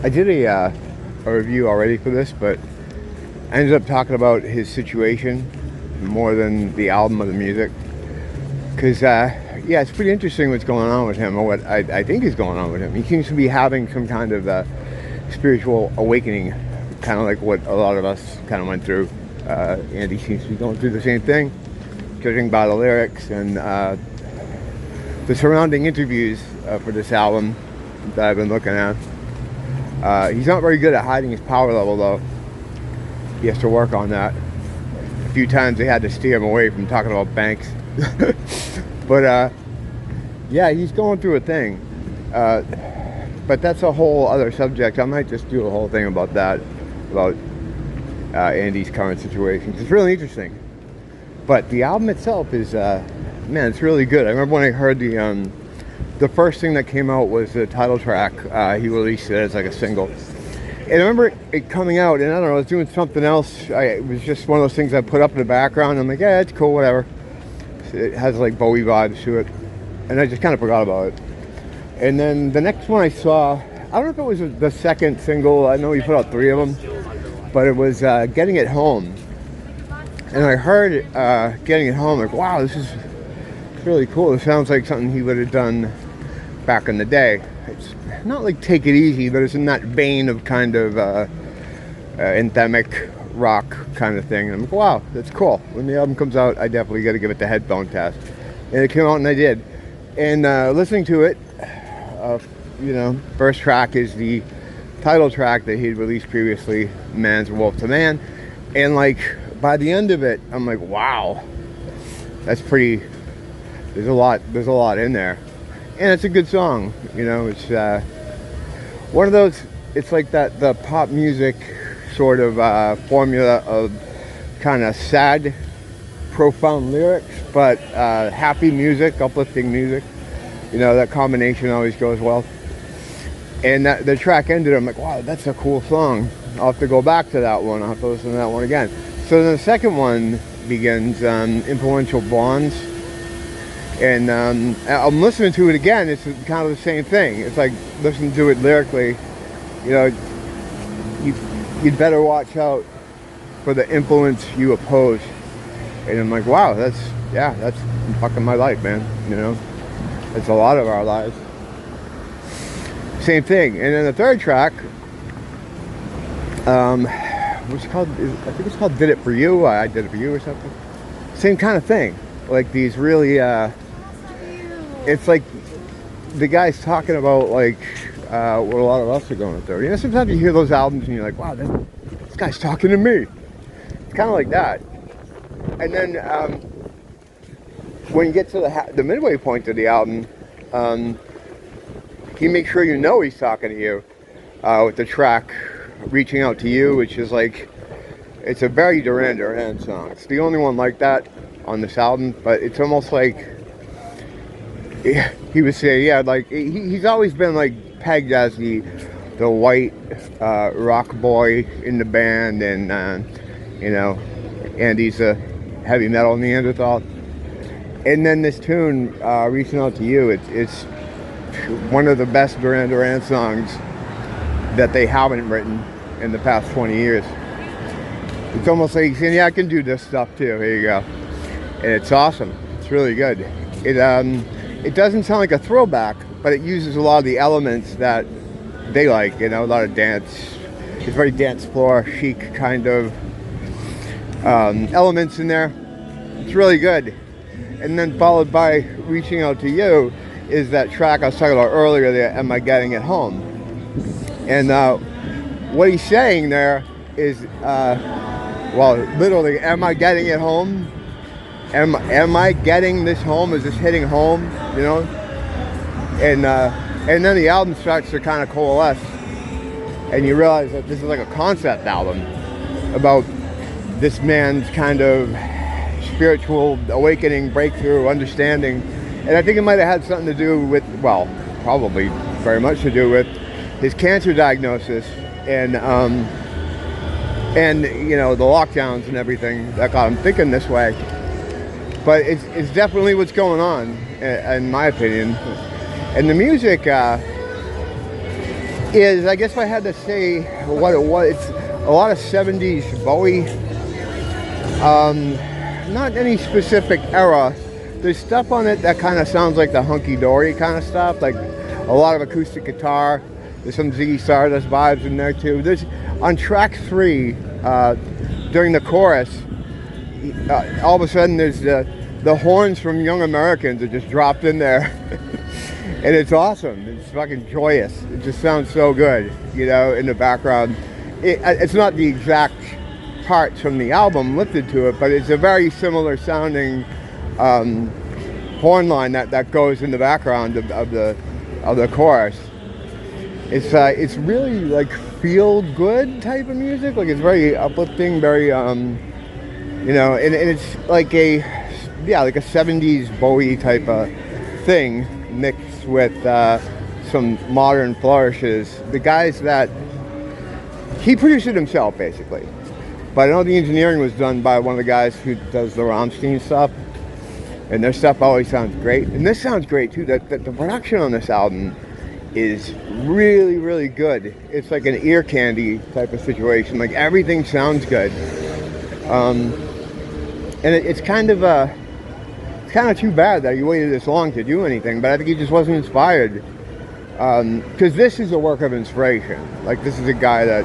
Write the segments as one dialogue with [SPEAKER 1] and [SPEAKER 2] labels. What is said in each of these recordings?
[SPEAKER 1] I did a review already for this, but I ended up talking about his situation more than the album or the music. Because, yeah, it's pretty interesting what's going on with him, or what I think is going on with him. He seems to be having some kind of spiritual awakening, kind of like what a lot of us kind of went through. And he seems to be going through the same thing, judging by the lyrics and the surrounding interviews for this album that I've been looking at. He's not very good at hiding his power level, though. He has to work on that. A few times they had to steer him away from talking about banks. But yeah, he's going through a thing. But that's a whole other subject. I might just do a whole thing about that, about Andy's current situation. It's really interesting. But the album itself is, man, it's really good. I remember when I heard the first thing that came out was the title track. He released it as like a single. And I remember it coming out, and I don't know, I was doing something else. It was just one of those things I put up in the background. I'm like, yeah, it's cool, whatever. It has like Bowie vibes to it. And I just kind of forgot about it. And then the next one I saw, I don't know if it was the second single. I know he put out 3 of them. But it was Getting It Home. And I heard Getting It Home, like, wow, this is really cool. It sounds like something he would have done back in the day. It's not like Take It Easy, but it's in that vein of kind of anthemic rock kind of thing. And I'm like, wow, that's cool. When the album comes out, I definitely got to give it the headphone test. And it came out, and I did. And listening to it, you know, first track is the title track that he'd released previously, Man's Wolf to Man. And like, by the end of it, I'm like, wow, that's pretty, there's a lot in there. And it's a good song, you know. It's one of those, it's like the pop music sort of formula of kind of sad, profound lyrics, but happy music, uplifting music. You know, that combination always goes well. And the track ended, I'm like, wow, that's a cool song. I'll have to go back to that one. I'll have to listen to that one again. So then the second one begins, Influential Bonds. And I'm listening to it again. It's kind of the same thing. It's like listening to it lyrically. You know, you'd better watch out for the influence you oppose. And I'm like, wow, that's fucking my life, man. You know, it's a lot of our lives. Same thing. And then the third track, what's it called? I think it's called "Did It For You." I did it for you or something. Same kind of thing. Like these really, it's like the guy's talking about like what a lot of us are going through. You know, sometimes you hear those albums and you're like, wow, this guy's talking to me. It's kind of like that. And then when you get to the midway point of the album, he makes sure you know he's talking to you with the track "Reaching Out to You," which is like, it's a very Duran Duran song. It's the only one like that on this album, but it's almost like he would say, yeah, like he's always been like pegged as the white rock boy in the band, and you know, and he's a heavy metal Neanderthal. And then this tune, "Reaching Out to You," it's one of the best Duran Duran songs that they haven't written in the past 20 years. It's almost like he's saying, yeah, I can do this stuff too. Here you go. And it's awesome. It's really good. It doesn't sound like a throwback, but it uses a lot of the elements that they like, you know, a lot of dance. It's very dance floor chic kind of elements in there. It's really good. And then followed by "Reaching Out to You" is that track I was talking about earlier, the "Am I Getting It Home?" And what he's saying there is, well, literally, am I getting it home? Am I getting this home? Is this hitting home? You know? And then the album starts to kind of coalesce, and you realize that this is like a concept album about this man's kind of spiritual awakening, breakthrough, understanding. And I think it might have had something to do with, well, probably very much to do with his cancer diagnosis and you know, the lockdowns and everything that got him thinking this way. But it's definitely what's going on, in my opinion. And the music, is, I guess if I had to say what it was, it's a lot of 70s Bowie. Not any specific era. There's stuff on it that kind of sounds like the hunky-dory kind of stuff, like a lot of acoustic guitar. There's some Ziggy Stardust vibes in there too. There's on track 3, during the chorus, all of a sudden there's the horns from Young Americans are just dropped in there. And it's awesome. It's fucking joyous. It just sounds so good, you know, in the background. It's not the exact parts from the album lifted to it, but it's a very similar sounding horn line that goes in the background of the chorus. It's really like feel good type of music. Like it's very uplifting, very you know, and it's like a 70s Bowie type of thing mixed with some modern flourishes. The guys that he produced it himself basically, but I know the engineering was done by one of the guys who does the Rammstein stuff, and their stuff always sounds great, and this sounds great too. That the production on this album is really, really good. It's like an ear candy type of situation. Like everything sounds good, and it's kind of too bad that he waited this long to do anything. But I think he just wasn't inspired, because this is a work of inspiration. Like this is a guy that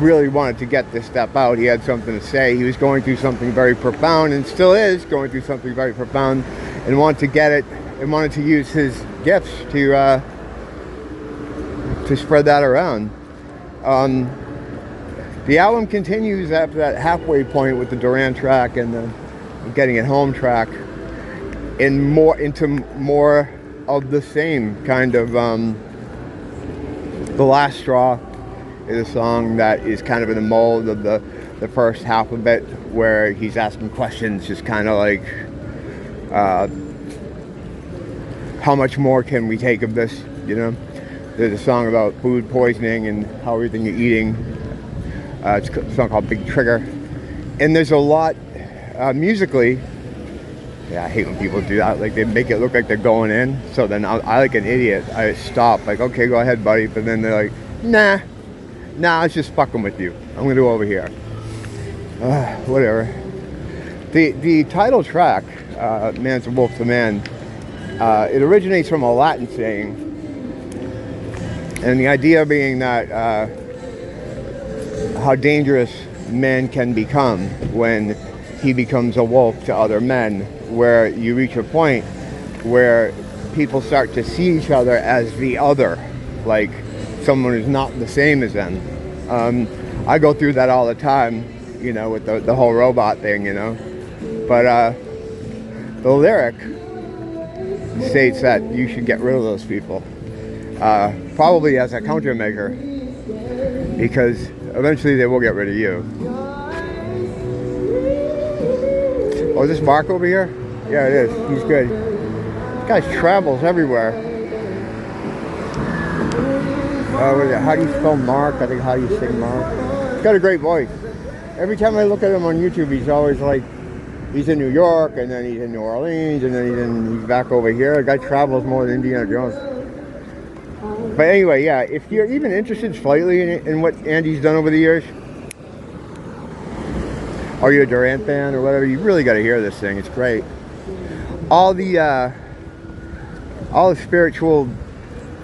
[SPEAKER 1] really wanted to get this step out. He had something to say. He was going through something very profound, and still is going through something very profound, and wanted to get it, and wanted to use his gifts to spread that around. The album continues after that halfway point with the Duran track and the Getting It Home track, into more of the same kind of. The Last Straw is a song that is kind of in the mold of the first half of it, where he's asking questions, just kind of like, how much more can we take of this, you know? There's a song about food poisoning and how everything you're eating. It's a song called Big Trigger. And there's a lot, musically, yeah, I hate when people do that. Like, they make it look like they're going in. So then I like an idiot, I stop, like, okay, go ahead, buddy. But then they're like, nah, I was just fucking with you. I'm gonna go over here. Whatever. The title track, Man's a Wolf to Man, it originates from a Latin saying, and the idea being that how dangerous man can become when he becomes a wolf to other men, where you reach a point where people start to see each other as the other, like someone who's not the same as them. I go through that all the time, you know, with the whole robot thing, you know. But the lyric states that you should get rid of those people, probably as a countermeasure, because eventually they will get rid of you. Oh, is this Mark over here? Yeah, it is. He's good. This guy travels everywhere. How do you spell Mark? I think how you say Mark. He's got a great voice. Every time I look at him on YouTube, he's always like, he's in New York, and then he's in New Orleans, and then he's back over here. The guy travels more than Indiana Jones. But anyway, yeah, if you're even interested slightly in what Andy's done over the years, or you're a Duran fan or whatever, you really got to hear this thing. It's great. All the spiritual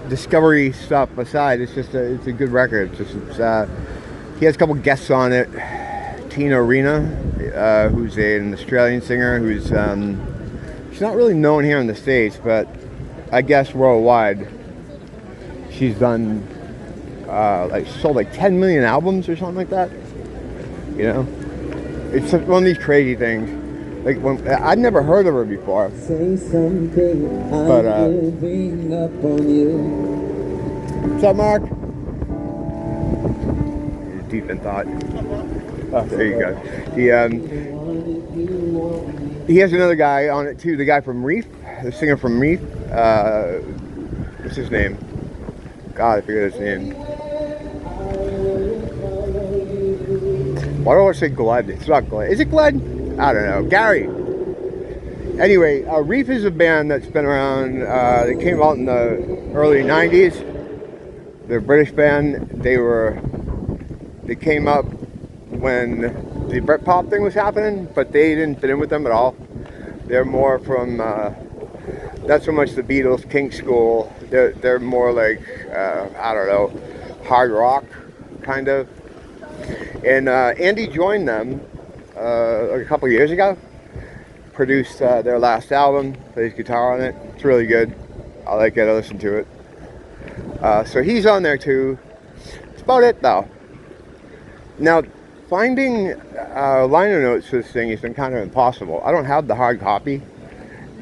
[SPEAKER 1] discovery stuff aside, it's a good record. He has a couple guests on it. Tina Arena, who's an Australian singer, who's she's not really known here in the States, but I guess worldwide. She's done sold like 10 million albums or something like that. You know, it's one of these crazy things. Like, I'd never heard of her before. Say something, but up on you. What's up, Mark? He's deep in thought. Oh, there you go. He has another guy on it too. The guy from Reef, the singer from Reef. What's his name? God, I forget his name. Why do I say Glad? It's not Glad. Is it Glad? I don't know. Gary. Anyway, Reef is a band that's been around. They came out in the early 90s. They're a British band. They came up when the Britpop thing was happening, but they didn't fit in with them at all. They're more from not so much the Beatles, King School. They're more like I don't know, hard rock kind of. And Andy joined them a couple years ago. Produced their last album, plays guitar on it. It's really good. I like it. I listen to it. So he's on there too. That's about it though. Now, finding liner notes for this thing has been kind of impossible. I don't have the hard copy,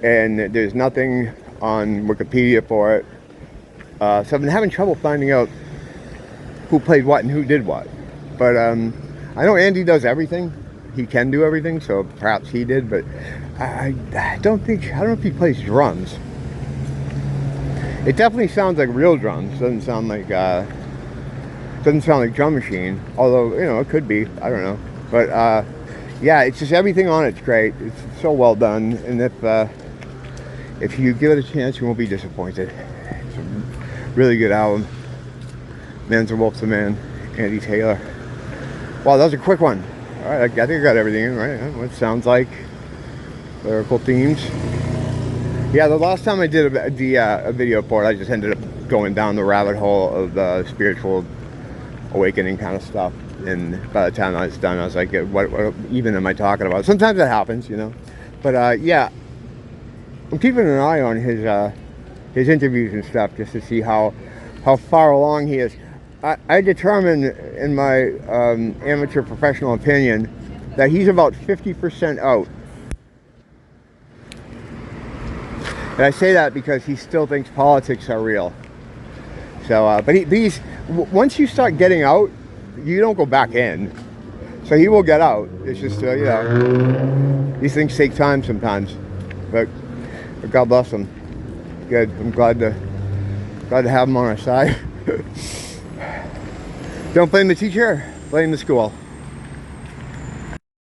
[SPEAKER 1] and there's nothing on Wikipedia for it. So I've been having trouble finding out who played what and who did what. But I know Andy does everything. He can do everything, so perhaps he did, but I don't know if he plays drums. It definitely sounds like real drums. Doesn't sound like Drum Machine, although, you know, it could be. I don't know. But yeah, it's just everything on it's great. It's so well done, and if you give it a chance, you won't be disappointed. It's a really good album. Man's a Wolf's a Man, Andy Taylor. Wow, that was a quick one. All right, I think I got everything in, right? What it sounds like. Lyrical themes. Yeah, the last time I did a video for it, I just ended up going down the rabbit hole of spiritual awakening kind of stuff. And by the time I was done, I was like, what even am I talking about? Sometimes that happens, you know. But yeah, I'm keeping an eye on his interviews and stuff just to see how far along he is. I determined in my amateur professional opinion that he's about 50% out. And I say that because he still thinks politics are real. So, but he's once you start getting out, you don't go back in. So he will get out. It's just you know, these things take time sometimes. But God bless him. Good. I'm glad to have him on our side. Don't blame the teacher, blame the school.